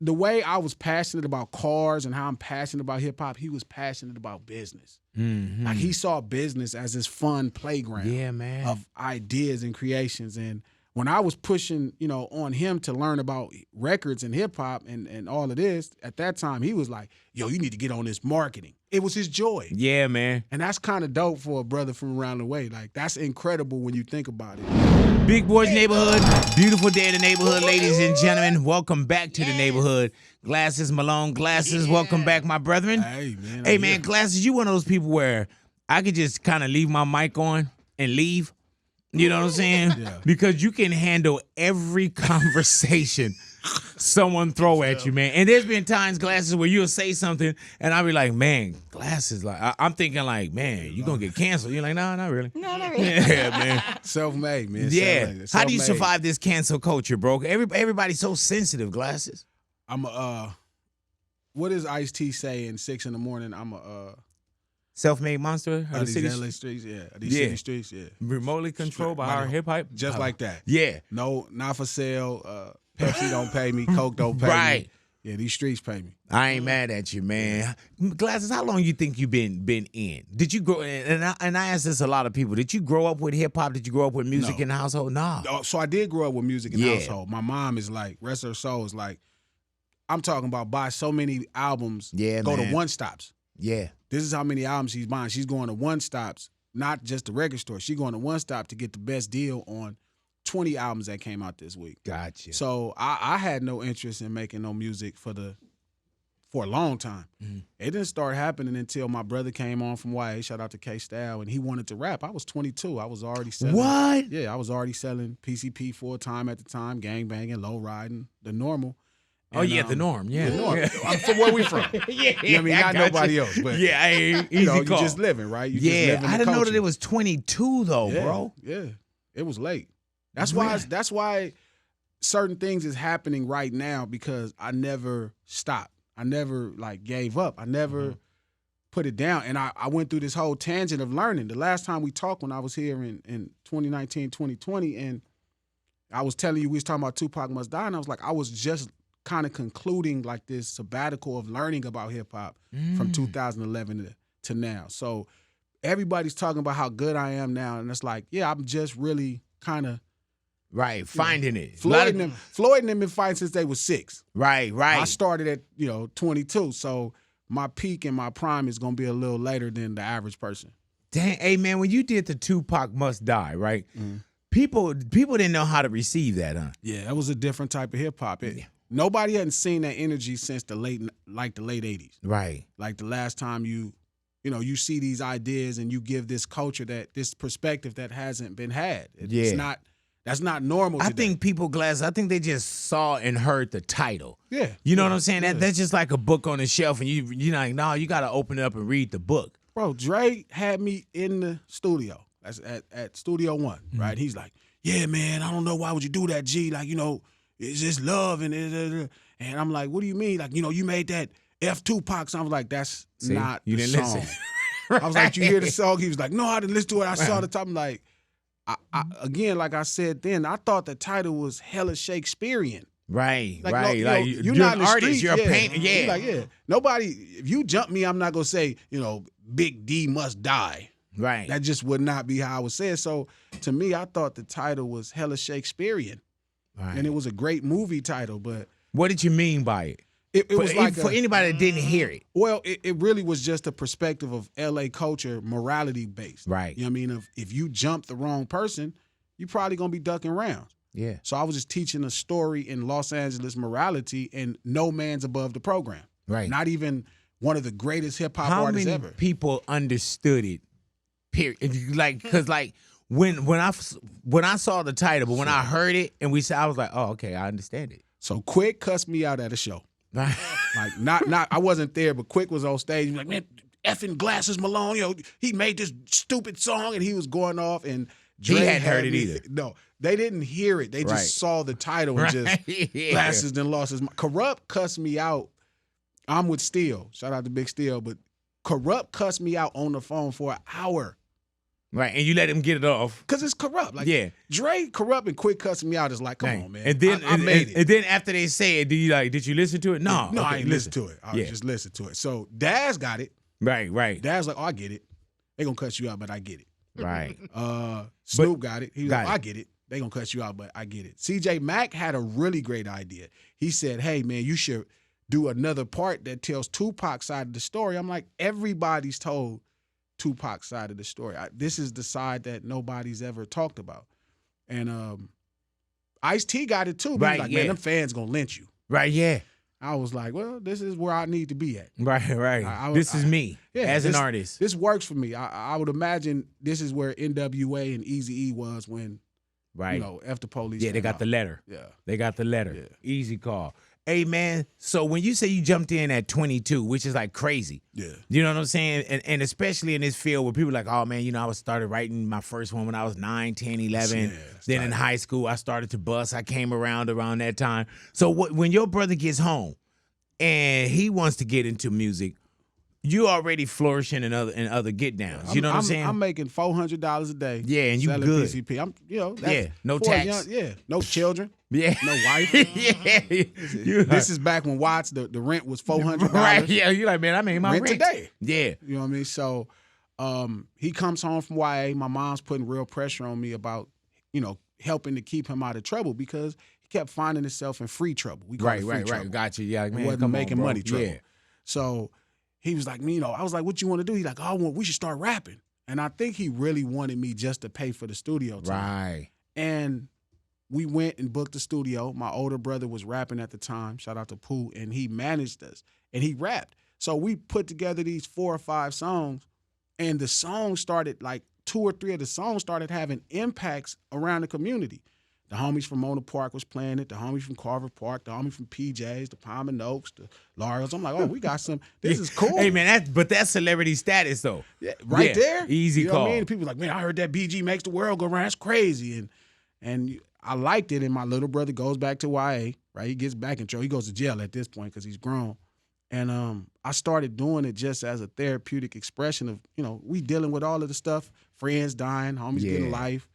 the way I was passionate about cars and how I'm passionate about hip hop, he was passionate about business. Mm-hmm. Like he saw business as this fun playground of ideas and creations. And when I was pushing, on him to learn about records and hip hop and all of this, at that time he was like, yo, you need to get on this marketing. It was his joy. Yeah, man. And that's kind of dope for a brother from around the way. Like, that's incredible when you think about it. Big Boys Neighborhood. Beautiful day in the neighborhood, ladies and gentlemen. Welcome back to the neighborhood. Glasses, Malone, Glasses. Welcome back, my brethren. Hey, man, Glasses, you one of those people where I could just kind of leave my mic on and leave. You know what I'm saying? Yeah. Because you can handle every conversation someone throw at you, man. And there's been times, Glasses, where you'll say something and I'll be like, man, Glasses, like I'm thinking like, man, you gonna get canceled. You're like, no, not really. No, not really. Yeah, man. Self-made, man. Yeah. Self-made. How do you survive this cancel culture, bro? Everybody's so sensitive, Glasses. I'm what does Ice-T say in 6 in the morning? I'm a self-made monster of the these city LA streets, these city streets, remotely controlled by our hip hop, just like that. Yeah, no, not for sale. Pepsi don't pay me, Coke don't pay me. Yeah, these streets pay me. I ain't mad at you, man. Glasses, how long you think you been in? Did you grow? And I ask this a lot of people. Did you grow up with hip hop? Did you grow up with music in the household? No. So I did grow up with music in the household. My mom is like, rest her soul is like, I'm talking about buy so many albums. Yeah, go man. to one stops. Yeah. This is how many albums she's buying. She's going to one stops, not just the record store. She's going to one stop to get the best deal on 20 albums that came out this week. Gotcha. So I had no interest in making no music for a long time. Mm-hmm. It didn't start happening until my brother came on from YA. Shout out to K-Style, and he wanted to rap. I was 22. I was already selling. What? Yeah, I was already selling PCP full time at the time, gang banging, low riding, the normal. And, the norm. Yeah. The norm. From where we from. Yeah. You know what I mean? Not nobody else. But easy you call. just living, right? You yeah. just living I didn't know culture. that it was 22 though, bro. Yeah. It was late. That's why certain things is happening right now, because I never stopped. I never gave up. I never put it down. And I went through this whole tangent of learning. The last time we talked, when I was here in 2019, 2020, and I was telling you we was talking about Tupac Must Die, and I was like, I was just kind of concluding like this sabbatical of learning about hip hop from 2011 to now. So everybody's talking about how good I am now, and it's like, yeah, I'm just really kind of finding it. Floyd and them been fighting since they was 6. Right. I started at 22, so my peak and my prime is gonna be a little later than the average person. Dang, hey man, when you did the Tupac Must Die, right? People didn't know how to receive that, huh? Yeah, that was a different type of hip hop. Nobody hadn't seen that energy since the late 80s. Right. Like the last time you see these ideas and you give this culture this perspective that hasn't been had. That's not normal today. I think people, Glass, I think they just saw and heard the title. Yeah. You know what I'm saying? That's just like a book on the shelf, and you're like, no, you got to open it up and read the book. Bro, Dre had me in the studio. That's at Studio One, right? He's like, yeah, man, I don't know, why would you do that, G? Like, it's just love and I'm like, what do you mean? Like, you made that F Tupac song. I was like, that's not you the didn't song. listen. I was like, you hear the song? He was like, no, I didn't listen to it. I saw the top. I'm like, again, like I said then, I thought the title was hella Shakespearean. Right. You're not an artist. Street, you're a painter. Yeah. Like, nobody. If you jump me, I'm not gonna say, Big D must die. Right. That just would not be how I would say it. So to me, I thought the title was hella Shakespearean, and it was a great movie title. But what did you mean by it? It was like for anybody that didn't hear it. Well, it really was just a perspective of LA culture, morality based. Right. You know what I mean? If you jump the wrong person, you're probably gonna be ducking rounds. Yeah. So I was just teaching a story in Los Angeles morality, and no man's above the program. Right. Not even one of the greatest hip hop artists ever. How many people understood it? Period. Because when I saw the title, but when I heard it and we said, I was like, oh, okay, I understand it. So Quik cussed me out at a show. Like not I wasn't there, but Quik was on stage. He was like, man, effing Glasses Malone, he made this stupid song, and he was going off, and Dre he hadn't heard it either. No, they didn't hear it. They just saw the title and just Glasses then lost his mind. Kurupt cussed me out. I'm with Steel. Shout out to Big Steel, but Kurupt cussed me out on the phone for an hour. Right, and you let him get it off. Because it's Kurupt. Like, Dre, Kurupt, and Quik cussing me out is like, come on, man. And then I made it. And then after they say it, did you listen to it? No. No, I ain't listen to it. I just listened to it. So Daz got it. Right. Daz like, oh, I get it. They gonna cuss you out, but I get it. Right. Snoop got it. He was like, I get it. They gonna cuss you out, but I get it. CJ Mack had a really great idea. He said, hey, man, you should do another part that tells Tupac's side of the story. I'm like, everybody's told Tupac's side of the story. This is the side that nobody's ever talked about. And Ice-T got it too. But he's like, man, them fans gonna lynch you. Right, yeah. I was like, well, this is where I need to be at. Right. This is me as an artist. This works for me. I would imagine this is where NWA and Eazy-E was when, you know, after Police. Yeah, they got the letter. Yeah. They got the letter. Yeah. Easy call. Hey, man, so when you say you jumped in at 22, which is like crazy. Yeah. You know what I'm saying? And especially in this field where people are like, oh, man, you know, I started writing my first one when I was 9, 10, 11. Yeah, then in high school, I started to bust. I came around that time. So when your brother gets home and he wants to get into music, you already flourishing in other get downs. You know what I'm saying? I'm making $400 a day. Yeah, and you good. PCP. I'm, you know, that's no tax. No children. Yeah, no wife. This is back when Watts the rent was $400. Right. Yeah, you like, man, I made my rent today. Yeah, you know what I mean. So, he comes home from YA. My mom's putting real pressure on me about, you know, helping to keep him out of trouble because he kept finding himself in free trouble. We call it free trouble. Gotcha. Yeah, like, man, wasn't making money trouble. Yeah. So he was like, you know, I was like, what you want to do? He's like, we should start rapping. And I think he really wanted me just to pay for the studio time. Right. And we went and booked the studio. My older brother was rapping at the time. Shout out to Pooh. And he managed us. And he rapped. So we put together these 4 or 5 songs. And the songs started, like 2 or 3 of the songs started having impacts around the community. The homies from Mona Park was playing it. The homies from Carver Park. The homies from PJ's, the Palm and Oaks, the Laurels. I'm like, oh, we got some. This is cool. Hey, man, that's celebrity status, though. Yeah, right there. Easy you call. Know what I mean? People like, man, I heard that BG makes the world go round. It's crazy. And I liked it. And my little brother goes back to YA, right? He gets back in trouble. He goes to jail at this point because he's grown. And I started doing it just as a therapeutic expression of, you know, we dealing with all of the stuff, friends dying, homies getting life.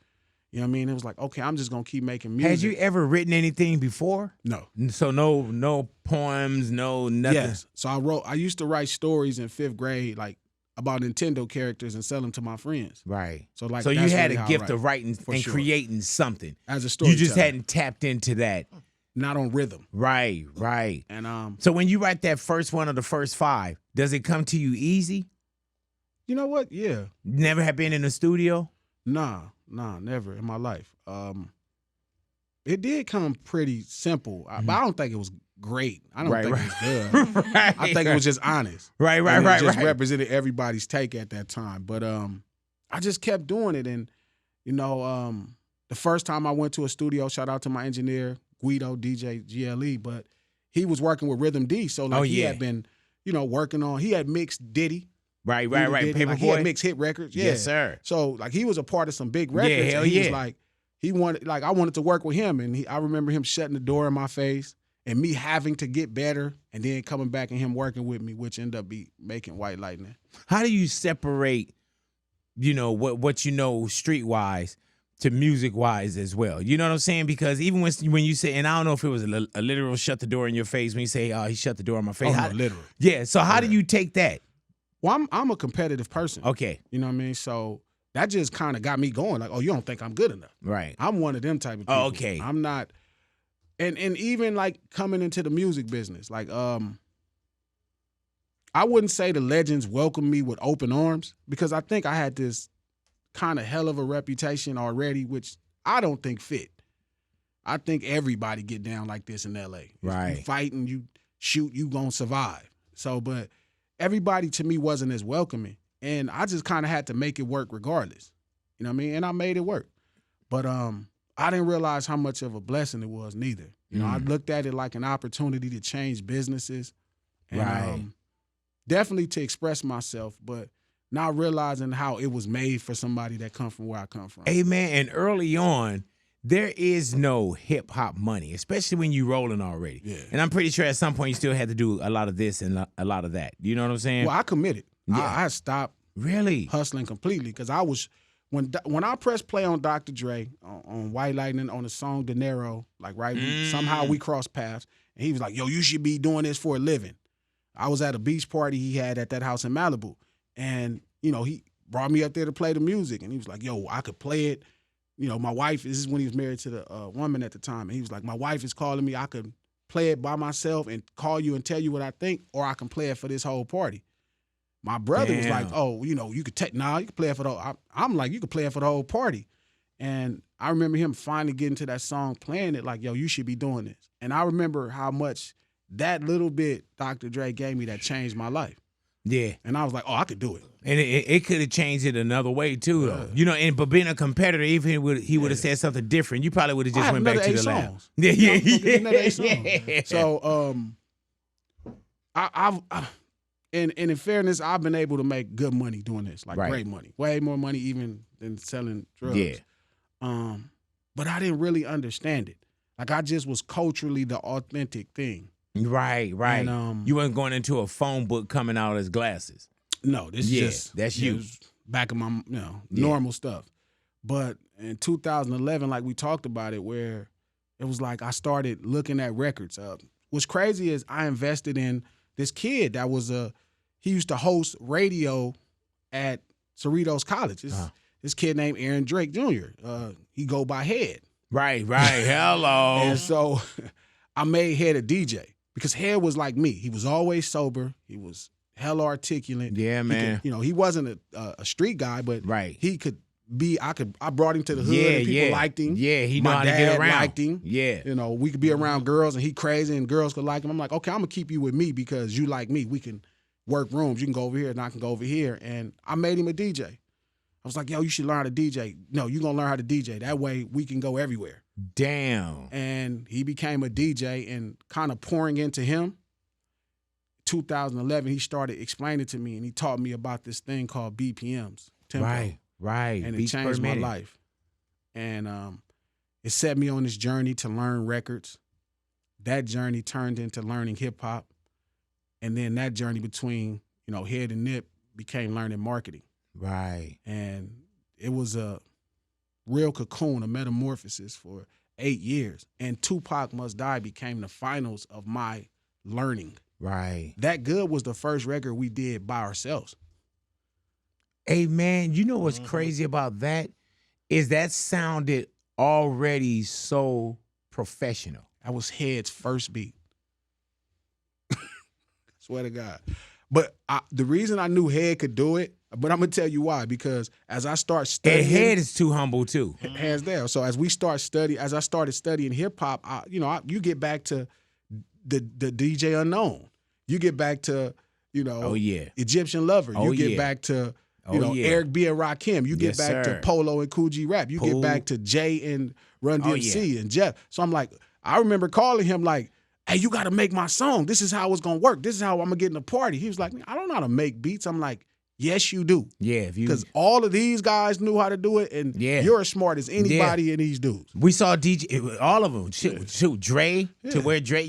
You know what I mean? It was like, okay, I'm just going to keep making music. Had you ever written anything before? No. So no poems, no nothing? Yes. So I used to write stories in 5th grade, like about Nintendo characters and sell them to my friends. Right. So like, so you had a gift of writing and creating something. As a storyteller. You just hadn't tapped into that. Not on rhythm. Right. And so when you write that first one or the first 5, does it come to you easy? You know what? Yeah. Never have been in a studio? Nah, never in my life. It did come pretty simple, but I don't think it was great. I don't think it was good. I think it was just honest. Right. Just represented everybody's take at that time. But I just kept doing it, and you know, the first time I went to a studio, shout out to my engineer Guido DJ GLE, but he was working with Rhythm D, so like he had been, you know, working on. He had mixed Diddy. Right. Paperboy. Like, he had mixed hit records. Yeah. Yes, sir. So like he was a part of some big records. Yeah, hell and he was like, I wanted to work with him, and I remember him shutting the door in my face and me having to get better, and then coming back and him working with me, which ended up making White Lightning. How do you separate, you know, what you know streetwise to music-wise as well? You know what I'm saying? Because even when you say, and I don't know if it was a literal shut the door in your face when you say, oh, he shut the door in my face. Oh, no, literal. Yeah, so how do you take that? Well, I'm a competitive person. Okay. You know what I mean? So that just kind of got me going. Like, oh, you don't think I'm good enough. Right. I'm one of them type of people. Oh, okay. I'm not. And even like coming into the music business, like I wouldn't say the legends welcomed me with open arms because I think I had this kind of hell of a reputation already, which I don't think fit. I think everybody get down like this in LA. Right. You fight and you shoot, you gonna survive. So, but everybody to me wasn't as welcoming. And I just kind of had to make it work regardless. You know what I mean? And I made it work. But I didn't realize how much of a blessing it was neither. You know, I looked at it like an opportunity to change businesses. And definitely to express myself, but not realizing how it was made for somebody that come from where I come from. Hey, man, and early on, there is no hip-hop money, especially when you rolling already. Yeah. And I'm pretty sure at some point you still had to do a lot of this and a lot of that. You know what I'm saying? Well, I committed. Yeah. I stopped really hustling completely because when I pressed play on Dr. Dre on White Lightning on the song Dinero, like somehow we crossed paths, and he was like, "Yo, you should be doing this for a living." I was at a beach party he had at that house in Malibu, and he brought me up there to play the music, and he was like, "Yo, I could play it." My wife. This is when he was married to the woman at the time, and he was like, "My wife is calling me. I could play it by myself and call you and tell you what I think, or I can play it for this whole party." My brother was like, "Oh, you could take you could play it for the." I'm like, "You could play it for the whole party," and I remember him finally getting to that song, playing it like, "Yo, you should be doing this." And I remember how much that little bit Dr. Dre gave me that changed my life. Yeah, and I was like, "Oh, I could do it." And it could have changed it another way too, though. But being a competitor, even he would have said something different, you probably would have just went back to the lab. Yeah. So, I've in fairness, I've been able to make good money doing this, like great money, way more money even than selling drugs. Yeah. But I didn't really understand it. Like I just was culturally the authentic thing. Right. And, you weren't going into a phone book coming out as glasses. No, this is that's you. Back of my normal stuff. But in 2011, like we talked about it, where it was like I started looking at records. What's crazy is I invested in this kid that was he used to host radio at Cerritos College. This kid named Aaron Drake Jr. He go by Head. Right. Hello. And so I made Head a DJ because Head was like me. He was always sober. He was hella articulate. Yeah, man. He wasn't a street guy, but he could be. I brought him to the hood. And people liked him. Yeah, he knew how to get around. Liked him. Yeah, we could be around girls, and he crazy, and girls could like him. I'm like, okay, I'm gonna keep you with me because you like me. We can work rooms. You can go over here, and I can go over here. And I made him a DJ. I was like, yo, you should learn how to DJ. No, you're gonna learn how to DJ. That way we can go everywhere. Damn. And he became a DJ, and kind of pouring into him. 2011, he started explaining to me, and he taught me about this thing called BPMs. Tempo. Right. And it changed my life. And it set me on this journey to learn records. That journey turned into learning hip hop. And then that journey between, Head and Nip became learning marketing. Right. And it was a real cocoon, a metamorphosis for 8 years. And Tupac Must Die became the finals of my learning. Right. That Good was the first record we did by ourselves. Hey, man, you know what's crazy about that? Is that sounded already so professional. That was Head's first beat. Swear to God. But the reason I knew Head could do it, but I'm going to tell you why, because as I start studying. And Head is too humble, too. Hands down. So as I started studying hip-hop, you get back to the DJ Unknown. You get back to, Egyptian Lover. You get back to, Eric B. and Rakim. You get back to Polo and Coogee Rap. You get back to Jay and Run DMC and Jeff. So I'm like, I remember calling him like, hey, you got to make my song. This is how it's going to work. This is how I'm going to get in the party. He was like, I don't know how to make beats. I'm like, yes, you do. Yeah. Because all of these guys knew how to do it, and you're as smart as anybody in these dudes. We saw DJ, all of them. Shoot, Dre, to where Dre,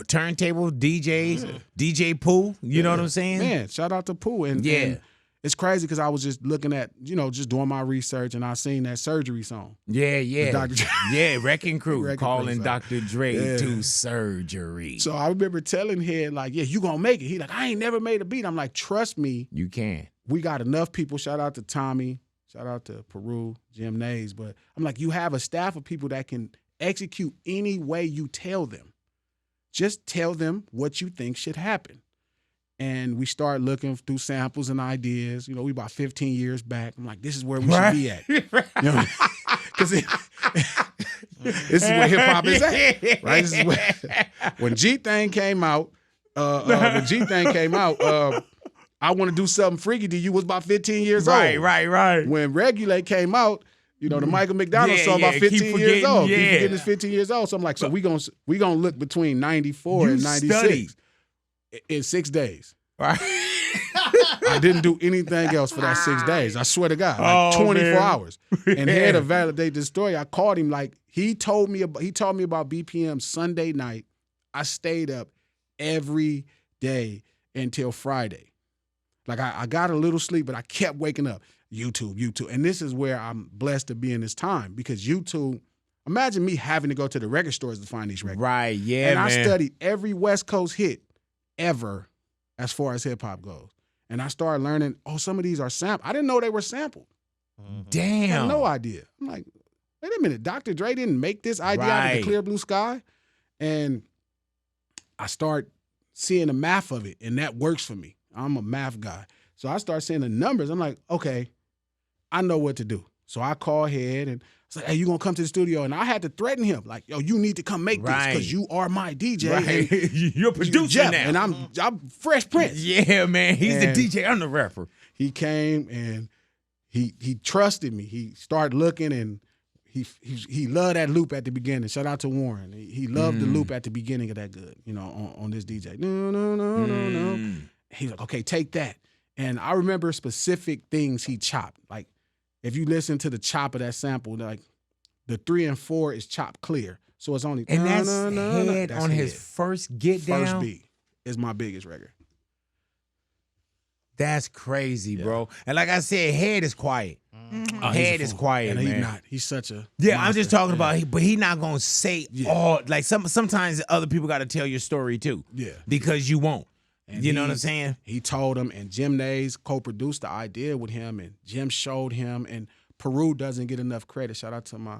turntable, DJs, DJ Pooh, you know what I'm saying? Man, shout out to Pooh. And it's crazy because I was just looking at, just doing my research, and I seen that Surgery song. Yeah. Dr. Dre. Yeah, Wrecking Crew calling Dr. Dre to surgery. So I remember telling Head, like, yeah, you gonna make it. He like, I ain't never made a beat. I'm like, trust me. You can. We got enough people. Shout out to Tommy. Shout out to Peru, Jim Nays. But I'm like, you have a staff of people that can execute any way you tell them. Just tell them what you think should happen. And we start looking through samples and ideas. We about 15 years back. I'm like, this is where we should be at. Because this is where hip hop is at, right? This is where, when G-Thing came out, I Want to Do Something Freaky to You was about 15 years old. Right. When Regulate came out, the Michael McDonald song about 15 years old. Keep forgetting it's 15 years old. So I'm like, so we gonna look between 94 and 96. Studied. In 6 days. Right. I didn't do anything else for that 6 days. I swear to God, like 24 hours. And Head to validate this story, I called him like he told me about BPM Sunday night. I stayed up every day until Friday. Like I got a little sleep, but I kept waking up. YouTube. And this is where I'm blessed to be in this time because YouTube, imagine me having to go to the record stores to find these records. Right, yeah, and man. I studied every West Coast hit ever as far as hip-hop goes. And I started learning, some of these are sampled. I didn't know they were sampled. Damn. I had no idea. I'm like, wait a minute, Dr. Dre didn't make this idea out of the clear blue sky? And I start seeing the math of it, and that works for me. I'm a math guy. So I start seeing the numbers. I'm like, okay, I know what to do. So I call ahead and I like, hey, you gonna come to the studio? And I had to threaten him, like, yo, you need to come make this because you are my DJ. Right. You're a producer now. And I'm Fresh Prince. Yeah, man. He's the DJ. I'm the rapper. He came and he trusted me. He started looking and he loved that loop at the beginning. Shout out to Warren. He loved the loop at the beginning of that good, on this DJ. No. He's like, okay, take that. And I remember specific things he chopped. Like, if you listen to the chop of that sample, like the 3 and 4 is chopped clear. So it's only and that's head on his first get down. First beat is my biggest record. That's crazy, bro. And like I said, head is quiet. Head is quiet, and man. He's not. He's such a monster. I'm just talking about. But he not gonna say all. Like sometimes other people got to tell your story too. Yeah, because you won't. And you know what I'm saying? He told him, and Jim Nays co-produced the idea with him, and Jim showed him, and Peru doesn't get enough credit. Shout out to my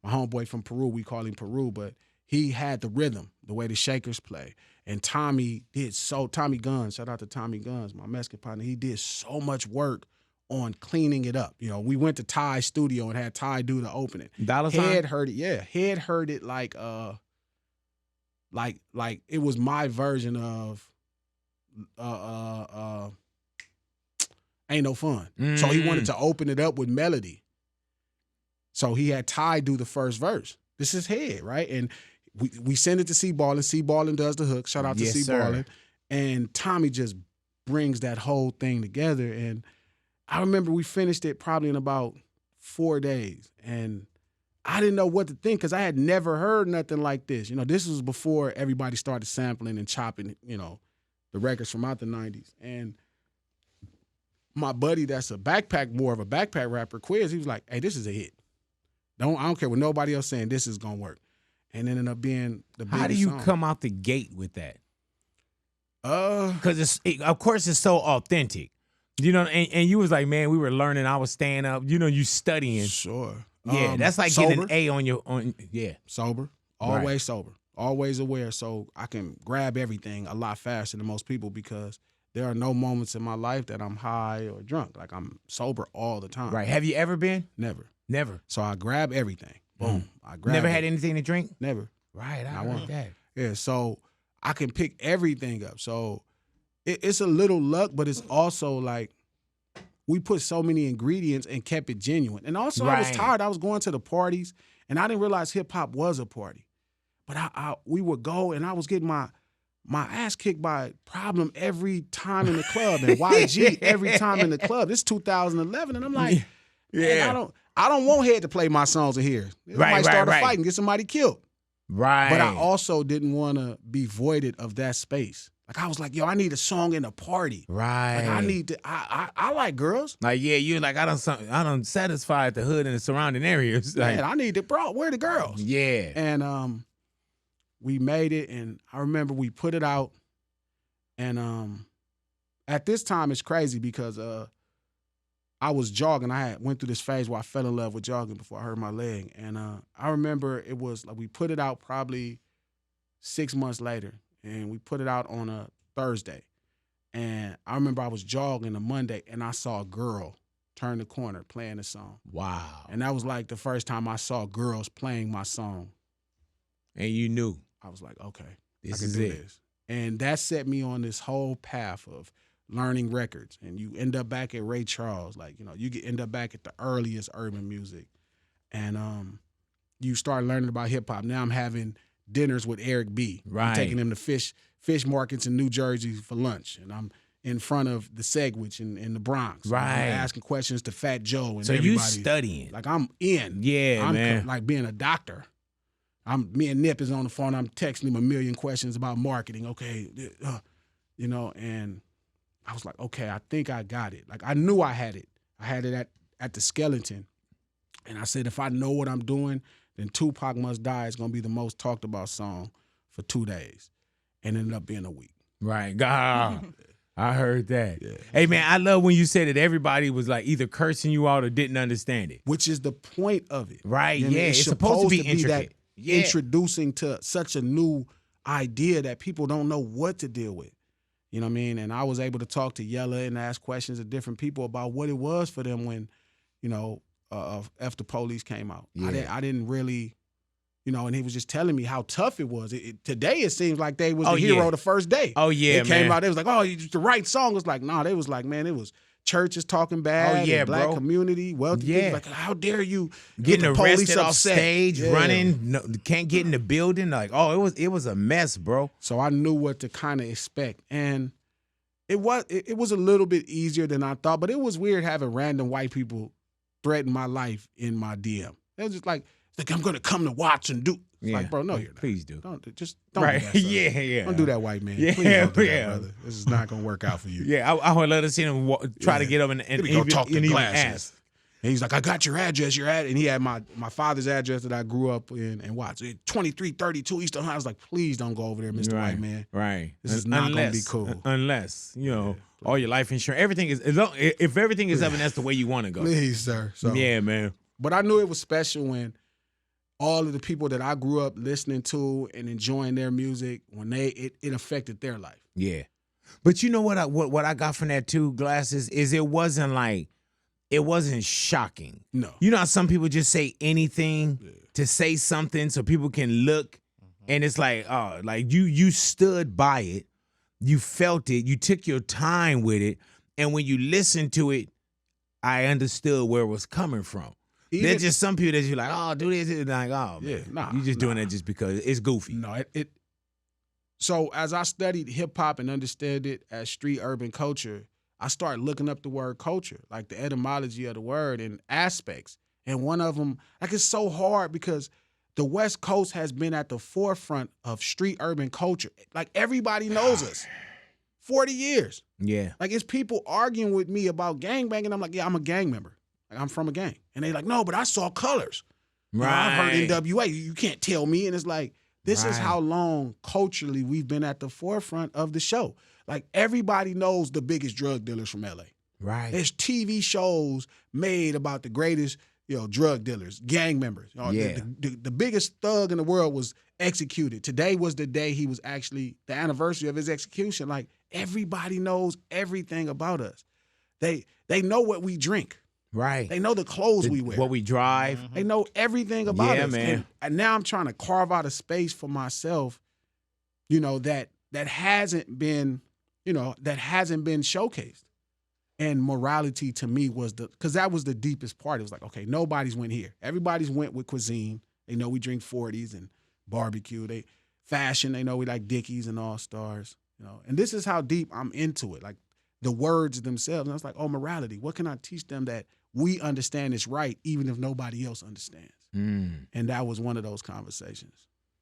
homeboy from Peru. We call him Peru, but he had the rhythm, the way the Shakers play. And Tommy Guns, shout out to Tommy Guns, my Mexican partner. He did so much work on cleaning it up. We went to Ty's studio and had Ty do the opening. Head heard it, yeah. Head heard it like it was my version of Ain't No Fun. So he wanted to open it up with melody. So he had Ty do the first verse. This is Head, right? And we send it to C Ballin. C Ballin does the hook. Shout out to C Ballin. And Tommy just brings that whole thing together. And I remember we finished it probably in about 4 days. And I didn't know what to think because I had never heard nothing like this. This was before everybody started sampling and chopping, the records from out the 90s. And my buddy that's more of a backpack rapper, Quiz, he was like, hey, this is a hit. I don't care what nobody else saying, this is going to work. And it ended up being the biggest How do you song. come out the gate with that? Because of course it's so authentic. And you was like, man, we were learning, I was staying up, you studying. Sure. Yeah, that's like sober. getting an A on Sober. Always sober. Always aware, so I can grab everything a lot faster than most people because there are no moments in my life that I'm high or drunk. Like, I'm sober all the time. Right. Have you ever been? Never. Never. So I grab everything. Boom. I grab Never had anything to drink? Never. Right, I want that. Yeah, so I can pick everything up. So it's a little luck, but it's also like we put so many ingredients and kept it genuine. And also I was tired. I was going to the parties, and I didn't realize hip-hop was a party. But we would go, and I was getting my ass kicked by Problem every time in the club, and YG every time in the club. It's 2011, and I'm like, man, I don't want Head to play my songs in here. It might start a fight and get somebody killed. Right. But I also didn't want to be voided of that space. Like, I was like, yo, I need a song in a party. Right. Like, I need to. I like girls. Like, yeah, you're like, I don't satisfy the hood and the surrounding areas. Like, man, I need to, bro. Where are the girls? Yeah. And we made it, and I remember we put it out, and at this time it's crazy because I was jogging. I went through this phase where I fell in love with jogging before I hurt my leg, and I remember it was like we put it out probably 6 months later, and we put it out on a Thursday, and I remember I was jogging a Monday, and I saw a girl turn the corner playing the song. Wow. And that was like the first time I saw girls playing my song. And you knew. I was like, okay, this I can is do it. this. And that set me on this whole path of learning records. And you end up back at Ray Charles. Like, you end up back at the earliest urban music. And you start learning about hip-hop. Now I'm having dinners with Eric B. Right. I'm taking him to fish markets in New Jersey for lunch. And I'm in front of the Segwich in the Bronx. Right. I'm asking questions to Fat Joe and so everybody. You studying. Like, I'm in. Yeah, man. Like being a doctor. Me and Nip is on the phone. I'm texting him a million questions about marketing. Okay, and I was like, okay, I think I got it. Like, I knew I had it, I had it at the Skeleton. And I said, if I know what I'm doing, then Tupac Must Die is going to be the most talked about song for 2 days. And ended up being a week. Right. God. I heard that. Yeah. Hey, man, I love when you said that everybody was like either cursing you out or didn't understand it. Which is the point of it. Right, You know what I mean? yeah. It's supposed to be intricate. That introducing to such a new idea that people don't know what to deal with. You know what I mean? And I was able to talk to Yella and ask questions of different people about what it was for them when, you know, F the Police came out. Yeah. I didn't really, you know, and he was just telling me how tough it was. Today it seems like they was the hero the first day. Oh, yeah, It came out, they was like, oh, it's the right song. It was like, nah, they was like, man, it was churches talking bad. Oh, yeah, black bro. community, wealthy people. Like, how dare you getting get the police arrested off upset. stage, running, no, can't get in the building. Like, oh, it was a mess, bro. So I knew what to kind of expect. And it was a little bit easier than I thought, but it was weird having random white people threaten my life in my DM. It was just like I'm gonna come to watch and do. It's like, bro, no, you're not. Please do. Don't do that. Son. Yeah. Don't do that, white man. Yeah, Please don't do that, brother. This is not gonna work out for you. Yeah, I would love to see him try to get up and go talk to even Glasses. ask. And he's like, I got your address, and he had my father's address that I grew up in and watched. 2332 Eastern High. I was like, please don't go over there, Mr. White Man. Right. This is not gonna be cool. Unless, you know, all your life insurance, everything is, if everything is up and that's the way you want to go. Please, sir. So, yeah, man. But I knew it was special when all of the people that I grew up listening to and enjoying their music, when it affected their life. Yeah. But you know what I got from that too, Glasses, is it wasn't shocking. No. You know how some people just say anything to say something so people can look, and it's like, oh, like you stood by it, you felt it, you took your time with it, and when you listened to it, I understood where it was coming from. There's just some people that you're like, oh, do this, and like, oh, man, you just doing it just because it's goofy. No, So as I studied hip hop and understood it as street urban culture, I started looking up the word culture, like the etymology of the word and aspects. And one of them, like, it's so hard because the West Coast has been at the forefront of street urban culture. Like, everybody knows us. 40 years. Yeah. Like, it's people arguing with me about gangbanging. I'm like, yeah, I'm a gang member. Like, I'm from a gang. And they like, no, but I saw colors. Right. I heard NWA. You can't tell me. And it's like, this is how long culturally we've been at the forefront of the show. Like, everybody knows the biggest drug dealers from LA. Right. There's TV shows made about the greatest, drug dealers, gang members. The biggest thug in the world was executed. Today was the day he was actually the anniversary of his execution. Like, everybody knows everything about us. They know what we drink. Right. They know the clothes we wear. What we drive. They know everything about us. Man. And now I'm trying to carve out a space for myself, that hasn't been, that hasn't been showcased. And morality to me was because that was the deepest part. It was like, okay, nobody's went here. Everybody's went with cuisine. They know we drink 40s and barbecue. They fashion. They know we like Dickies and All Stars. And this is how deep I'm into it. Like, the words themselves. And I was like, oh, morality. What can I teach them that we understand is right, even if nobody else understands? And that was one of those conversations.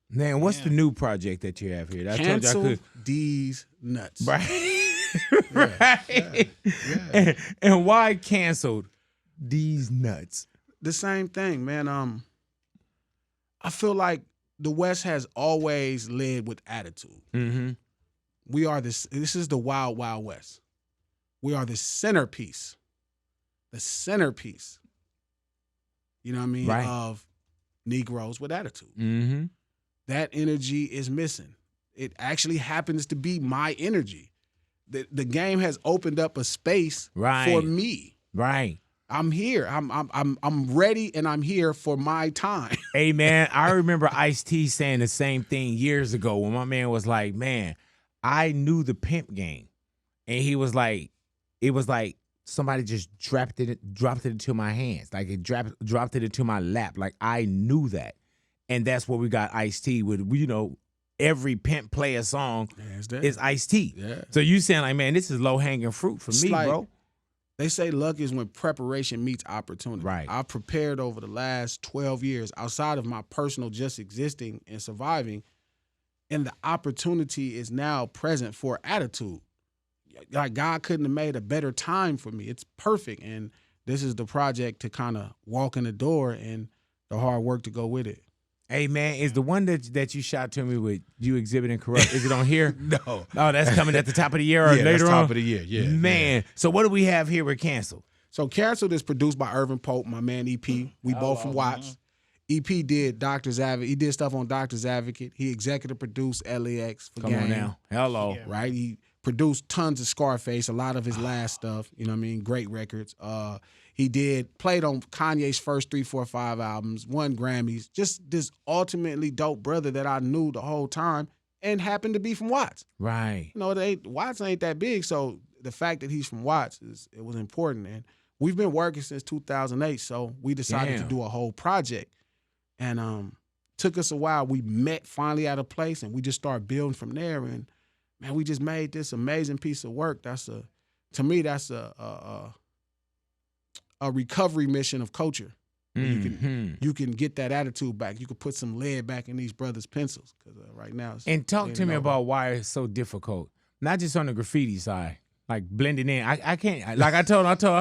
Man, what's the new project that you have here? Cancel Deeez Nuts. Right. Right. Yeah. And why canceled Deeez Nuts? The same thing, man. I feel like the West has always led with attitude. Mm-hmm. We are this is the wild, wild West. We are the centerpiece. The centerpiece. You know what I mean? Right. Of Negroes with attitude. Mm-hmm. That energy is missing. It actually happens to be my energy. The game has opened up a space for me. Right. I'm here. I'm ready, and I'm here for my time. Hey, man, I remember Ice-T saying the same thing years ago when my man was like, man, I knew the pimp game. And he was like, it was like somebody just dropped it into my hands. Like, it dropped it into my lap. Like, I knew that. And that's what we got Ice-T with, every pimp player song is Ice-T. Yeah. So you saying like, man, this is low-hanging fruit for me, bro. They say luck is when preparation meets opportunity. Right. I've prepared over the last 12 years outside of my personal just existing and surviving, and the opportunity is now present for attitude. Like, God couldn't have made a better time for me. It's perfect. And this is the project to kind of walk in the door and the hard work to go with it. Hey man, is the one that you shot to me with you Xzibit and Kurupt? Is it on here? No. Oh, that's coming at the top of the year or later that's on? top of the year. Yeah, man. Yeah. So what do we have here with Canceled? So Canceled is produced by Irvin Pope, my man EP. We both from Watts. EP did Doctor's Advocate. He did stuff on Doctor's Advocate. He executive produced LAX for Come Game. on now. Hello. Yeah. Right? He produced tons of Scarface, a lot of his last stuff. You know what I mean? Great records. He played on Kanye's first 3, 4, 5 albums, won Grammys. Just this ultimately dope brother that I knew the whole time and happened to be from Watts. Right. You know, Watts ain't that big, so the fact that he's from Watts, it was important. And we've been working since 2008, so we decided to do a whole project. And took us a while. We met finally at a place, and we just started building from there. And, man, we just made this amazing piece of work. To me, that's a recovery mission of culture. You can get that attitude back. You can put some lead back in these brothers' pencils. Because right now, and talk to me about why it's so difficult. Not just on the graffiti side, like blending in. I can't. Like I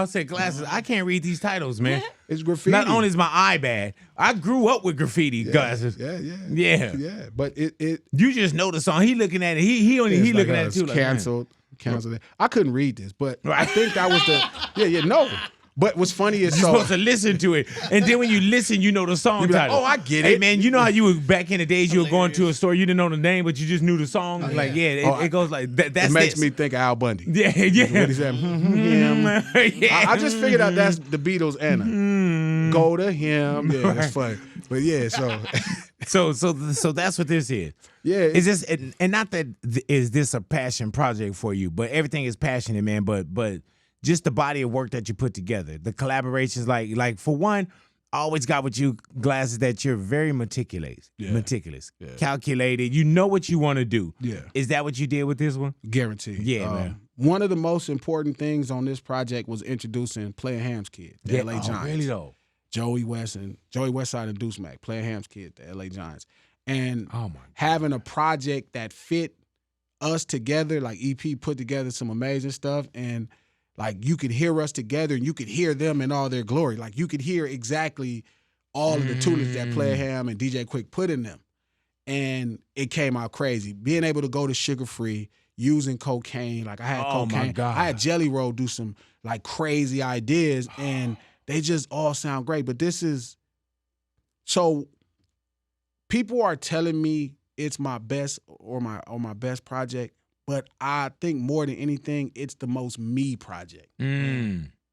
said, Glasses. I can't read these titles, man. It's graffiti. Not only is my eye bad, I grew up with graffiti, Glasses. Yeah. But it. You just know the song. He looking at it. He looking at it too. Like, canceled. I couldn't read this, but I think that was the. No. But what's funny is you're supposed to listen to it, and then when you listen, you know the song title. Like, oh, I get it. Hey man, you know how you were back in the days you were going to a store, you didn't know the name, but you just knew the song. Like it goes like that. That's it makes me think of Al Bundy. Yeah. What he said. I just figured out that's the Beatles and go to him. Yeah, that's funny. But yeah, so that's what this is. Yeah, is this and not that is this a passion project for you, but everything is passionate, man. But just the body of work that you put together, the collaborations, like for one, I always got with you, Glasses, that you're very meticulous, calculated. You know what you want to do. Yeah. Is that what you did with this one? Guaranteed. Yeah, man. One of the most important things on this project was introducing Player Ham's kid, the LA Giants. Really though? Joey Westside and Deuce Mac, Player Ham's kid, the LA Giants. And having a project that fit us together, like EP put together some amazing stuff, and like you could hear us together and you could hear them in all their glory. Like you could hear exactly all of the tunage that Player Ham and DJ Quik put in them. And it came out crazy. Being able to go to Sugar Free, using cocaine. Like I had cocaine. My God. I had Jelly Roll do some like crazy ideas and they just all sound great. But this is, so people are telling me it's my best or my best project. But I think more than anything, it's the most me project.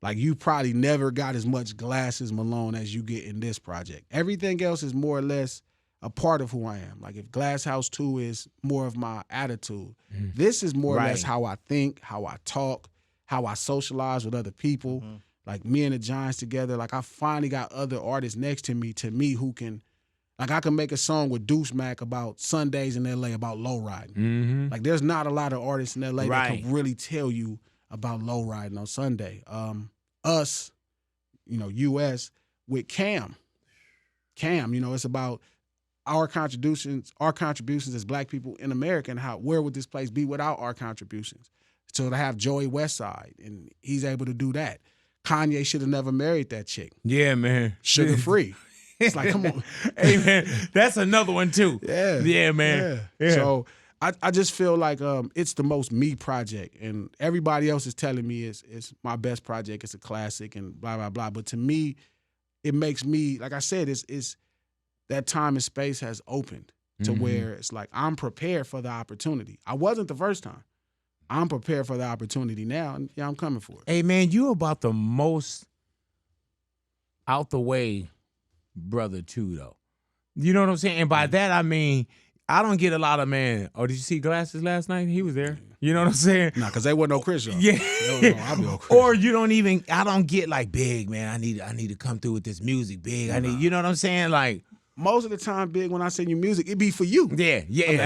Like you probably never got as much Glasses Malone as you get in this project. Everything else is more or less a part of who I am. Like if Glass House 2 is more of my attitude, this is more or less how I think, how I talk, how I socialize with other people. Like me and the Giants together, like I finally got other artists next to me who can, like I can make a song with Deuce Mac about Sundays in LA about low riding. Like there's not a lot of artists in LA that can really tell you about low riding on Sunday. Us, US with Cam, it's about our contributions as Black people in America and where would this place be without our contributions? So to have Joey Westside and he's able to do that. Kanye should have never married that chick. Yeah, man. Sugar Free. It's like, come on. Hey, man, that's another one, too. Yeah, man. Yeah. So I just feel like it's the most me project, and everybody else is telling me it's my best project, it's a classic, and blah, blah, blah. But to me, it makes me, like I said, it's that time and space has opened to where it's like I'm prepared for the opportunity. I wasn't the first time. I'm prepared for the opportunity now, and I'm coming for it. Hey, man, you about the most out the way brother too, though. You know what I'm saying? And by that I mean I don't get a lot of, man. Oh, did you see Glasses last night? He was there. You know what I'm saying? Nah, because they wasn't no Chris, y'all. Yeah. I'll be no Chris. Or I don't get like, Big, man, I need to come through with this music, Big. You know what I'm saying? Like most of the time, Big, when I send you music, it be for you. Yeah. And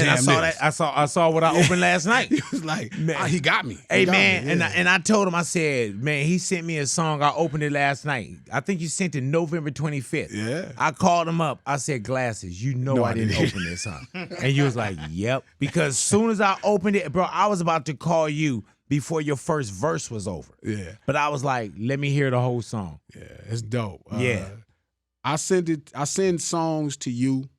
I saw that. I saw what I opened last night. He was like, man, he got me. Hey, man, and I told him, I said, man, he sent me a song. I opened it last night. I think you sent it November 25th. Yeah. I called him up. I said, Glasses, no, I didn't open this, huh? And you was like, yep. Because as soon as I opened it, bro, I was about to call you before your first verse was over. Yeah. But I was like, let me hear the whole song. Yeah, it's dope. Yeah. I send songs to you.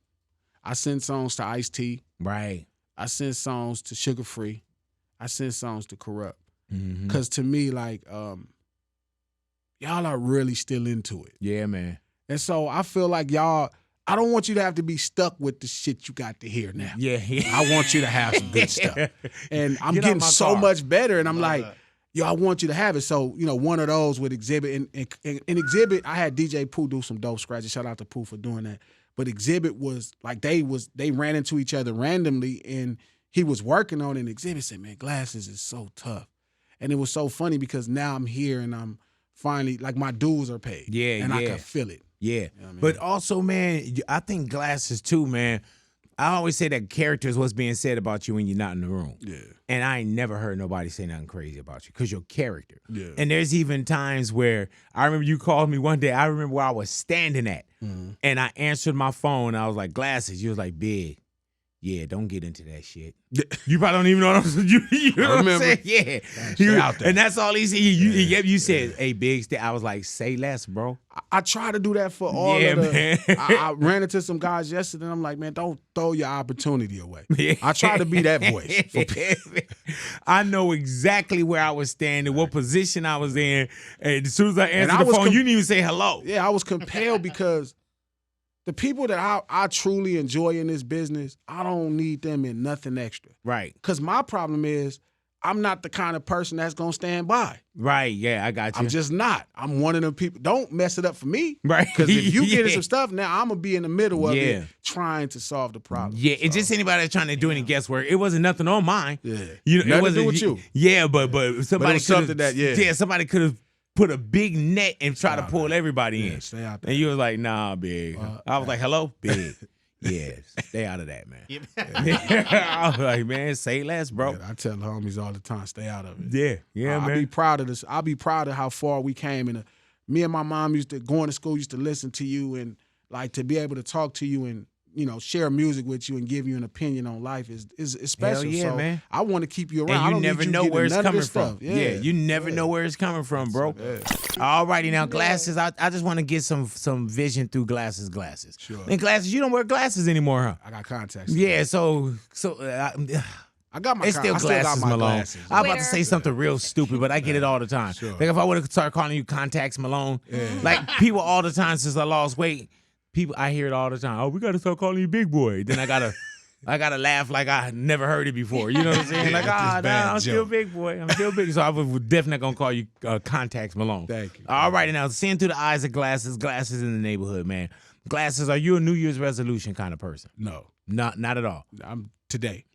I send songs to Ice-T. Right. I send songs to Sugar Free. I send songs to Kurupt. Mm-hmm. Cause to me, like, y'all are really still into it. Yeah, man. And so I feel like y'all, I don't want you to have to be stuck with the shit you got to hear now. Yeah. I want you to have some good stuff. And I'm Get getting out my so car. much better. And I'm like, yo, I want you to have it. So, one of those with Xzibit. And Xzibit, I had DJ Pooh do some dope scratches. Shout out to Pooh for doing that. But Xzibit was like, they ran into each other randomly and he was working on it. And Xzibit said, man, Glasses is so tough. And it was so funny because now I'm here and I'm finally, like, my dues are paid. Yeah, and I yeah. can feel it. Yeah. You know what I mean? But also, man, I think Glasses too, man. I always say that character is what's being said about you when you're not in the room. Yeah. And I ain't never heard nobody say nothing crazy about you because your character. Yeah. And there's even times where I remember you called me one day. I remember where I was standing at. Mm-hmm. And I answered my phone. I was like, Glasses. You was like, Big. Yeah, don't get into that shit. You probably don't even know what you know what I'm saying? Yeah. Stay out there. And that's all he said. You said, hey, Big, I was like, say less, bro. I try to do that for all of the. Man. I ran into some guys yesterday and I'm like, man, don't throw your opportunity away. Yeah. I try to be that voice for people. I know exactly where I was standing, what position I was in. And as soon as I answered I the was phone, you didn't even say hello. Yeah, I was compelled because the people that I truly enjoy in this business, I don't need them in nothing extra. Right. Because my problem is I'm not the kind of person that's going to stand by. Right, yeah, I got you. I'm just not. I'm one of them people. Don't mess it up for me. Right. Because if you get Yeah. some stuff, now I'm going to be in the middle of Yeah. it trying to solve the problem. Yeah, it's just anybody that's trying to do any guesswork. It wasn't nothing on mine. Yeah. You know, Nothing it to wasn't do with you. Yeah, but somebody was could something that, yeah. somebody could have put a big net and try to pull everybody in. Stay out there. And you was like, nah, Big. I was like, hello, Big. Yeah, stay out of that, man. I was like, man, say less, bro. Yeah, I tell the homies all the time, stay out of it. Yeah, man. I'll be proud of this. I'll be proud of how far we came. And me and my mom used to, going to school, used to listen to you and like to be able to talk to you and, share music with you and give you an opinion on life is special. Hell yeah, so man. I want to keep you around. And I you don't never need you know getting where it's none of coming this from. stuff. Yeah, you never know where it's coming from, bro. All righty, now, Glasses. I just want to get some vision through Glasses. Sure. And Glasses, you don't wear glasses anymore, huh? I got contacts. Yeah, so I got my it's still I still got Glasses, my Malone. glasses. I'm about to say something real stupid, but I get it all the time. Sure. Like if I would have started calling you Contacts Malone, like people all the time since I lost weight, I hear it all the time. Oh, we got to start calling you Big Boy. Then I gotta laugh like I never heard it before. You know what I'm saying? Like, I'm still Big Boy. I'm still Big. So I was definitely not gonna call you Contacts Malone. Thank you. All right, now seeing through the eyes of Glasses in the neighborhood, man. Glasses, are you a New Year's resolution kind of person? No. Not at all. I'm today.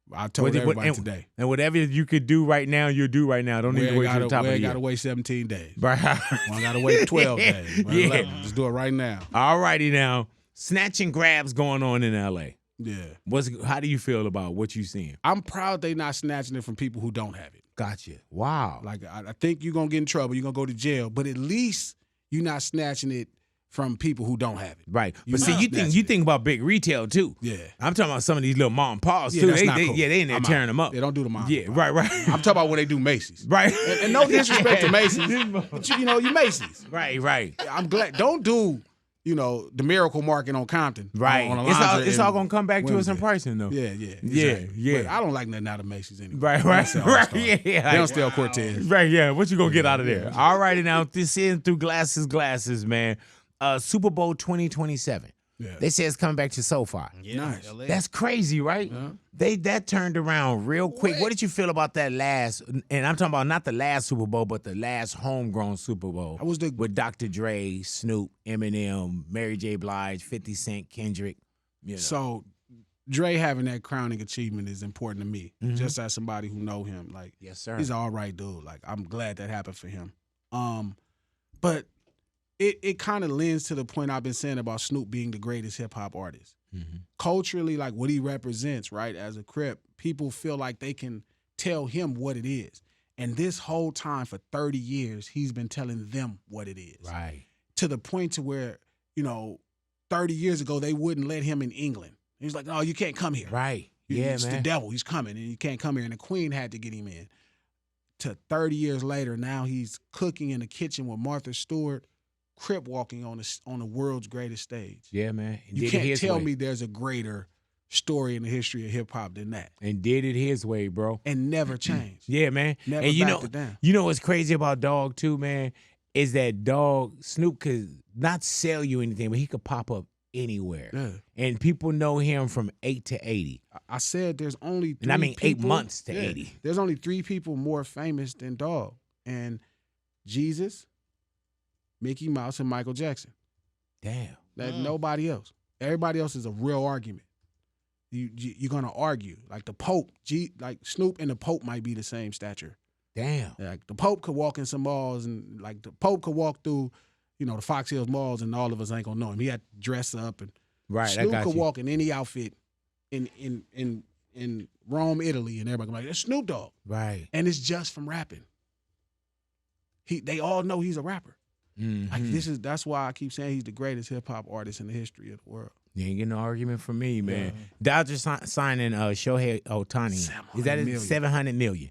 I told everybody today. And whatever you could do right now, you'll do right now. Don't need to wait till the top of the year. We ain't got to wait 17 days. Right. We got to wait 12 days. Yeah. 11. Just do it right now. All righty now. Snatch and grabs going on in L.A. Yeah. How do you feel about what you seeing? I'm proud they not snatching it from people who don't have it. Gotcha. Wow. Like, I think you're going to get in trouble. You're going to go to jail. But at least you're not snatching it from people who don't have it. Right. But see, you think about big retail, too. Yeah. I'm talking about some of these little mom and pops, Yeah, too. that's not cool. They in there tearing them up. They don't do the mom. Yeah, right. I'm talking about when they do Macy's. Right. And no disrespect to Macy's. But you Macy's. Right. I'm glad. Don't do, the Miracle Market on Compton. Right. On It's all going to come back to us in pricing, though. Yeah. Exactly. Yeah. But I don't like nothing out of Macy's anyway. Right. Yeah. They don't sell Cortez. Right, yeah. What you going to get out of there? All righty now. This is through glasses, man. Super Bowl 2027. Yeah. They say it's coming back to SoFi. Yeah, Nice. LA. That's crazy, right? Yeah. That turned around real quick. What did you feel about that last? And I'm talking about not the last Super Bowl, but the last homegrown Super Bowl. With Dr. Dre, Snoop, Eminem, Mary J. Blige, 50 Cent, Kendrick. So Dre having that crowning achievement is important to me. Just as somebody who know him, like, yes, sir. He's an all right dude. Like, I'm glad that happened for him. But it kind of lends to the point I've been saying about Snoop being the greatest hip hop artist. Culturally, like what he represents, right? As a Crip, people feel like they can tell him what it is. And this whole time for 30 years, he's been telling them what it is. Right. To the point to where, 30 years ago, they wouldn't let him in England. He was like, no, you can't come here. Right. It's man. the devil. He's coming, and you can't come here. And the Queen had to get him in. to 30 years later, now he's cooking in the kitchen with Martha Stewart, crip walking on the world's greatest stage. Yeah, man. And you can't tell me there's a greater story in the history of hip hop than that. And did it his way, bro. And never changed. Yeah, man. Never and backed it down. You know what's crazy about Dog too, man, is that Snoop could not sell you anything, but he could pop up anywhere. Yeah. And people know him from 8 to 80. I said there's only 3 and I mean people, 8 months to 80. There's only 3 people more famous than Dog. And Jesus, Mickey Mouse, and Michael Jackson. Damn. Nobody else. Everybody else is a real argument. You're gonna argue. Like the Pope, like Snoop and the Pope might be the same stature. Damn. Like the Pope could walk in some malls, and like the Pope could walk through, the Fox Hills malls, and all of us ain't gonna know him. He had to dress up, and right. Snoop could walk in any outfit in Rome, Italy, and everybody gonna be like, that's Snoop Dogg. Right. And it's just from rapping. They all know he's a rapper. Mm-hmm. Like that's why I keep saying he's the greatest hip hop artist in the history of the world. You ain't getting no argument from me, man. Yeah. Dodgers signing Shohei Ohtani. Is that $700 million?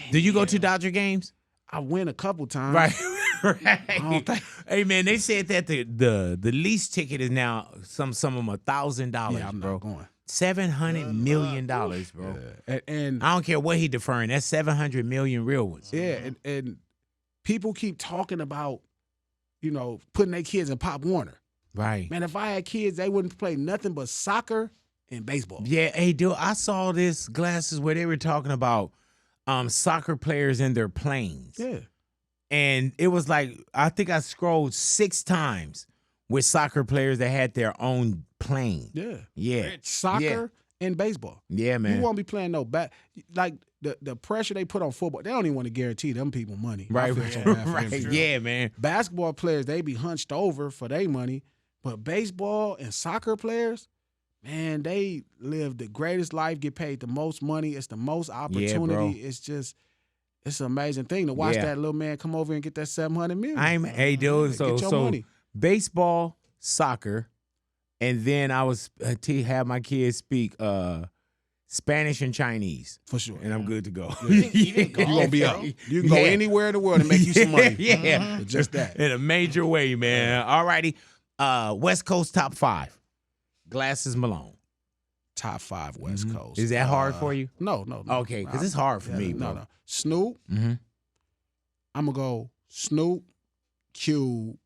Do you go to Dodger games? I win a couple times. Right. Right. Hey man, they said that the lease ticket is now some of them $1,000. Yeah, I'm bro. not going. $700 million, bro. Yeah. And I don't care what he deferring. That's $700 million real ones. Yeah, and people keep talking about, putting their kids in Pop Warner. Right. Man, if I had kids, they wouldn't play nothing but soccer and baseball. Yeah, hey, dude, I saw this glasses where they were talking about soccer players in their planes. Yeah. And it was like, I think I scrolled 6 times with soccer players that had their own plane. Yeah. Yeah. Soccer and baseball. Yeah, man. You won't be playing no like the pressure they put on football. They don't even want to guarantee them people money. Right. Right. Yeah, man. Basketball players, they be hunched over for their money. But baseball and soccer players, man, they live the greatest life, get paid the most money. It's the most opportunity. Yeah, it's an amazing thing to watch that little man come over and get that $700 million. Hey, dude, so money. Baseball, soccer, and then I was to have my kids speak Spanish and Chinese. For sure. And I'm good to go. You're going to be up. You can go anywhere in the world and make you some money. Yeah. Just that. In a major way, man. All righty. West Coast top 5. Glasses Malone. Top 5 West Coast. Is that hard for you? No. Okay, because it's hard for me, bro. No. Snoop. Mm-hmm. I'm going to go Snoop, Cube,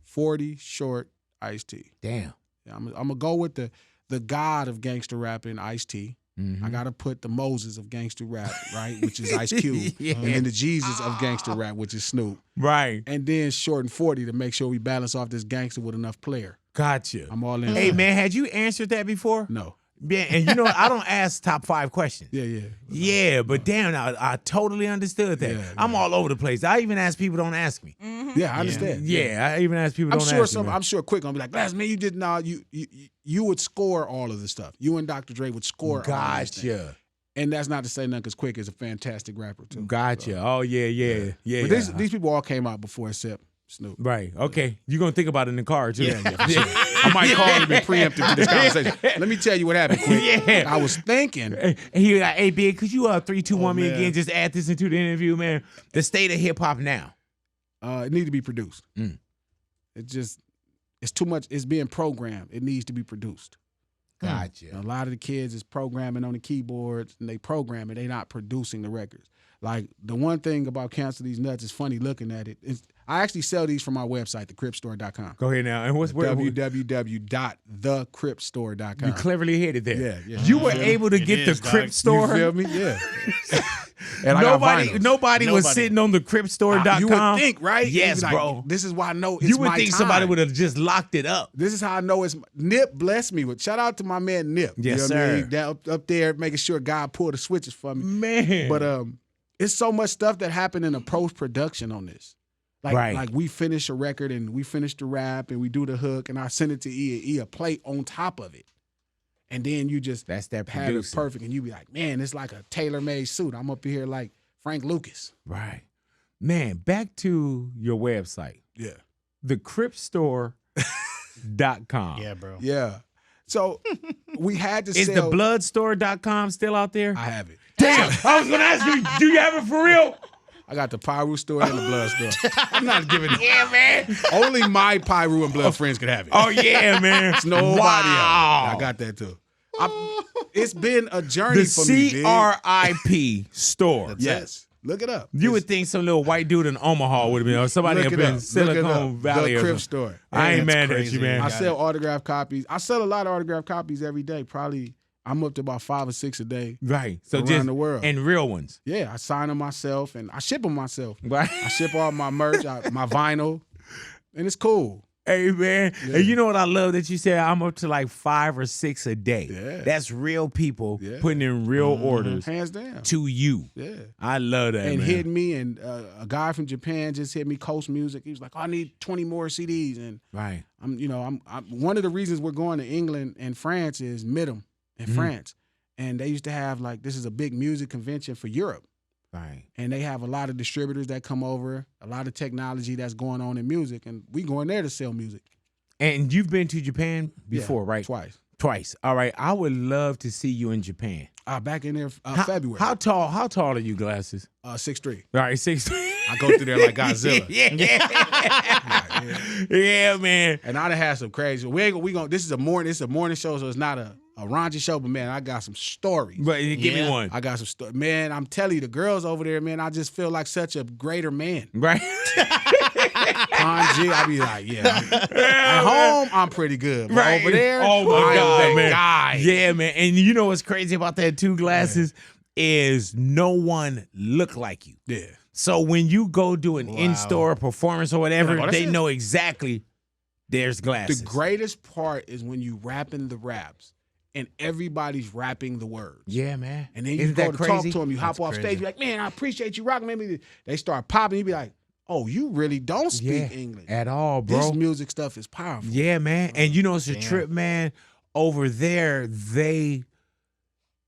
40, Short, Ice-T. Damn. Yeah, I'm going to go with the god of gangster rapping, Ice-T. Mm-hmm. I got to put the Moses of gangster rap, right, which is Ice Cube. And then the Jesus of gangster rap, which is Snoop. Right. And then Short and 40 to make sure we balance off this gangster with enough player. Gotcha. I'm all in. Hey, man, had you answered that before? No. Yeah, and you know what? I don't ask top 5 questions. Yeah. But damn, I totally understood that. I'm all over the place. I even ask people don't ask me. Mm-hmm. Yeah, I understand. Yeah, I even ask people don't ask me. I'm sure Quik gonna be like, Glass, man, you did not. You would score all of the stuff. You and Dr. Dre would score. Gotcha. And that's not to say nothing, because Quik is a fantastic rapper too. Gotcha. So. Oh yeah. But these people all came out before except Snoop. Right. Okay. You're gonna think about it in the car too. Yeah. I might call him and preempt to this conversation. Let me tell you what happened, Quik. Yeah. I was thinking. And he like, hey, Big, could you 3-2-1 me again? Just add this into the interview, man. The state of hip hop now. It needs to be produced. It's too much. It's being programmed. It needs to be produced. Gotcha. A lot of the kids is programming on the keyboards, and they program it. They not producing the records. Like, the one thing about Cancel These Nuts is funny looking at it. I actually sell these from my website, thecripstore.com. Go ahead now. And what's www.thecripstore.com. You cleverly hit it there. Yeah. You were able to get the Crip store. You feel me? Yeah. And nobody was sitting on the Cripstore.com. You would think, right? Yes, like, bro. This is why I know it's you would my think time. Somebody would have just locked it up. This is how I know it's Nip blessed me with. Shout out to my man Nip. Yes, you know sir. What I mean? Down up there making sure God pulled the switches for me. Man. But it's so much stuff that happened in the post-production on this. Like we finish a record and we finish the rap and we do the hook and I send it to E a plate on top of it. And then you just have it perfect and you be like, man, it's like a tailor-made suit. I'm up here like Frank Lucas. Right. Man, back to your website. Yeah. thecripstore.com. Yeah, bro. Yeah. So we had to Is sell. the bloodstore.com still out there? I have it. Damn. I was going to ask you, do you have it for real? I got the Pyru store and the blood store. I'm not giving it. Yeah, man. Only my Pyru and blood friends could have it. Oh, yeah, man. It's nobody Wow. else. I got that too. It's been a journey for me. The CRIP store. Yes. Look it up. You would think some little white dude in Omaha would have been, or somebody up in Silicon Valley. The Crip store. I ain't mad at you, man. I sell autographed copies. I sell a lot of autographed copies every day. Probably I'm up to about 5 or 6 a day. Right. So around just the world. And real ones. Yeah, I sign them myself and I ship them myself. Right. I ship all my merch, my vinyl, and it's cool. Hey, man. Yeah. And you know what I love that you said? I'm up to like 5 or 6 a day. Yeah. That's real people putting in real orders. Hands down. To you. Yeah. I love that, and man. hit me, and a guy from Japan just hit me, Coast Music. He was like, I need 20 more CDs. And right. I'm one of the reasons we're going to England and France is Midem in France. And they used to have this is a big music convention for Europe. Right. And they have a lot of distributors that come over, a lot of technology that's going on in music, and we going there to sell music. And you've been to Japan before, right? Twice. All right. I would love to see you in Japan. Back in there February. How tall are you, Glasses? 6'3". All right, 6'3". I go through there like Godzilla. Yeah, man. And I done had some crazy. We going. This is a morning show, so it's not a raunchy show. But man, I got some stories. But give me one. I got some stories. Man, I'm telling you, the girls over there, man, I just feel like such a greater man. Right. Kanji, I be like, at home, I'm pretty good. But over there, oh my God, man. Guy. Yeah, man. And you know what's crazy about that too, Glasses, is no one look like you. Yeah. So when you go do an in-store performance or whatever, they know exactly there's Glasses. The greatest part is when you rapping the raps and everybody's rapping the words. Yeah, man. And then you go to talk to them, you hop off stage, you're like, man, I appreciate you rocking. Maybe they start popping, you be like, oh, you really don't speak English. At all, bro. This music stuff is powerful. Yeah, man. And you know it's a trip, man. Over there,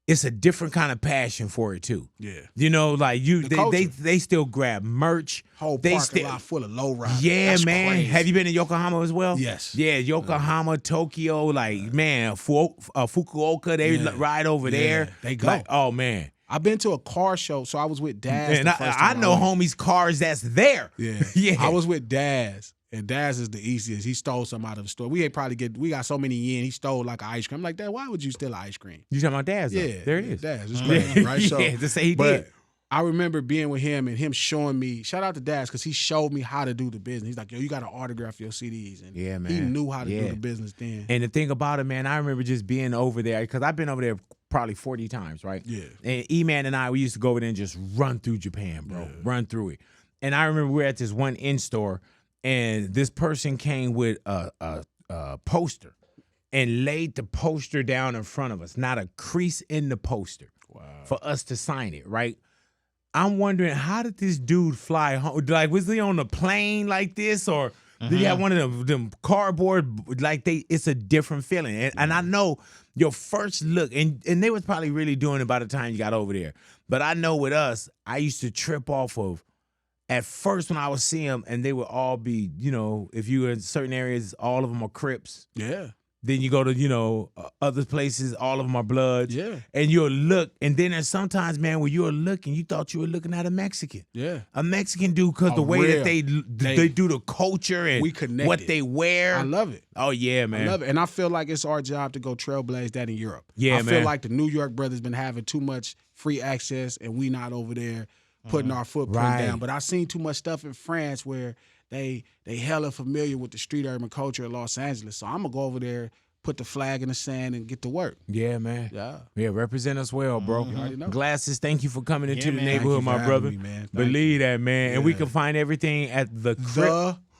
it's a different kind of passion for it too. Yeah. You know, like they still grab merch. Whole parking lot full of low riders. Yeah, that's man. crazy. Have you been to Yokohama as well? Yes. Yeah, Yokohama, Tokyo, man, Fukuoka, they ride over there. They go. Like, oh man. I've been to a car show, so I was with Daz. And I know homies' cars that's there. Yeah. Yeah. I was with Daz. And Daz is the easiest. He stole some out of the store. We got so many yen. He stole like an ice cream. I'm like, Dad, why would you steal ice cream? You talking about Daz? Though? Yeah. There it is. Daz. It's crazy, right? So, to say he did. I remember being with him and him showing me, shout out to Daz, because he showed me how to do the business. He's like, yo, you got to autograph your CDs. And yeah, man. He knew how to do the business then. And the thing about it, man, I remember just being over there, because I've been over there probably 40 times, right? Yeah. And E-Man and I, we used to go over there and just run through Japan, bro. Yeah. Run through it. And I remember we were at this one in-store, and this person came with a poster and laid the poster down in front of us, not a crease in the poster, for us to sign it, right? I'm wondering, how did this dude fly home? Like, was he on a plane like this, or did he have one of them cardboard? Like, it's a different feeling. And I know your first look, and they was probably really doing it by the time you got over there. But I know with us, I used to trip off of, at first when I would see them, and they would all be, if you were in certain areas, all of them are Crips. Yeah. Then you go to, other places, all of them are Bloods. Yeah. And you'll look, and then there's sometimes, man, when you're looking, you thought you were looking at a Mexican. Yeah. A Mexican dude, because the way that they do the culture and what they wear. I love it. Oh, yeah, man. I love it. And I feel like it's our job to go trailblaze that in Europe. Yeah, man. I feel like the New York brothers been having too much free access, and we not over there putting our footprint down. But I seen too much stuff in France where they hella familiar with the street urban culture of Los Angeles. So I'm gonna go over there, put the flag in the sand, and get to work. Yeah, man. Yeah, represent us well, bro. You already know. Glasses, thank you for coming into the neighborhood, my brother. Me, man. Believe that, man. And we can find everything at the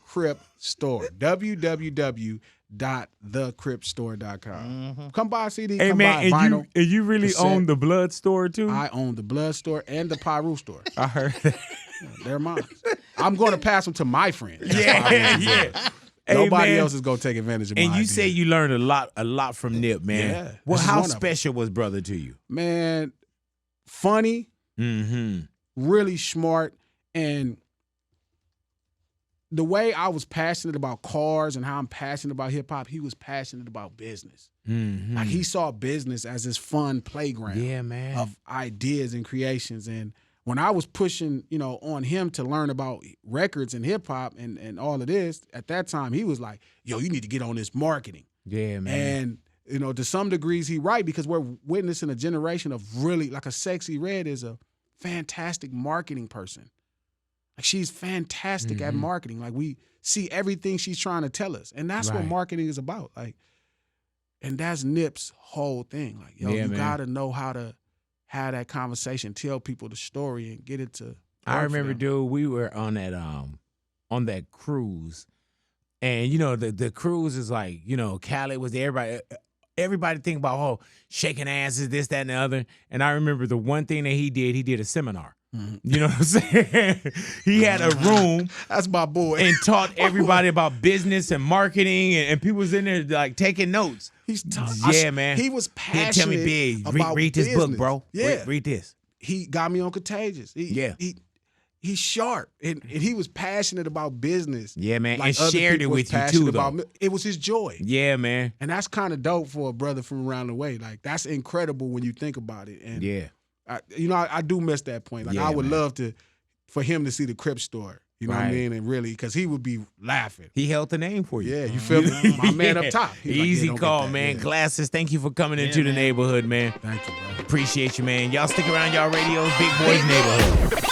Crip Store. www.thecripstore.com. Come buy a CD. Hey, come man, buy vinyl. And you really own the Blood store too? I own the Blood store and the Pyru store. I heard that. They're mine. I'm going to pass them to my friends. Yeah. Nobody else is gonna take advantage of my And you idea. say you learned a lot from Nip, man. Yeah. Well, how special was brother to you? Man, funny, really smart, and the way I was passionate about cars and how I'm passionate about hip hop, he was passionate about business. Mm-hmm. Like he saw business as this fun playground man. of ideas and creations. And when I was pushing, on him to learn about records and hip hop and all of this, at that time he was like, yo, you need to get on this marketing. Yeah, man. And, to some degrees he right, because we're witnessing a generation of really, like a Sexxy Red is a fantastic marketing person. Like she's fantastic at marketing. Like we see everything she's trying to tell us. And that's what marketing is about. Like, and that's Nip's whole thing. Like, yo, you gotta know how to have that conversation, tell people the story, and get it to. I remember, dude, we were on that cruise, and the cruise is like, Khaled was there. Everybody think about shaking asses, this, that, and the other. And I remember the one thing that he did a seminar. You know what I'm saying? He had a room. That's my boy. And taught everybody about business and marketing, and people was in there like taking notes. Man. He was passionate. He'd tell me, Big, read this book, bro. Yeah. Read this. He got me on Contagious. He's sharp, and he was passionate about business. Yeah, man, like and shared it with you too, though. It was his joy. Yeah, man. And that's kind of dope for a brother from around the way. Like, that's incredible when you think about it. And yeah. I do miss that point. Like, I would love for him to see the Crip store. You know what I mean? And really, because he would be laughing. He held the name for you. Yeah, you feel me? My man up top. Easy call, man. Glasses, thank you for coming into the neighborhood, man. Thank you, bro. Appreciate you, man. Y'all stick around, y'all radios. Big Boys Neighborhood.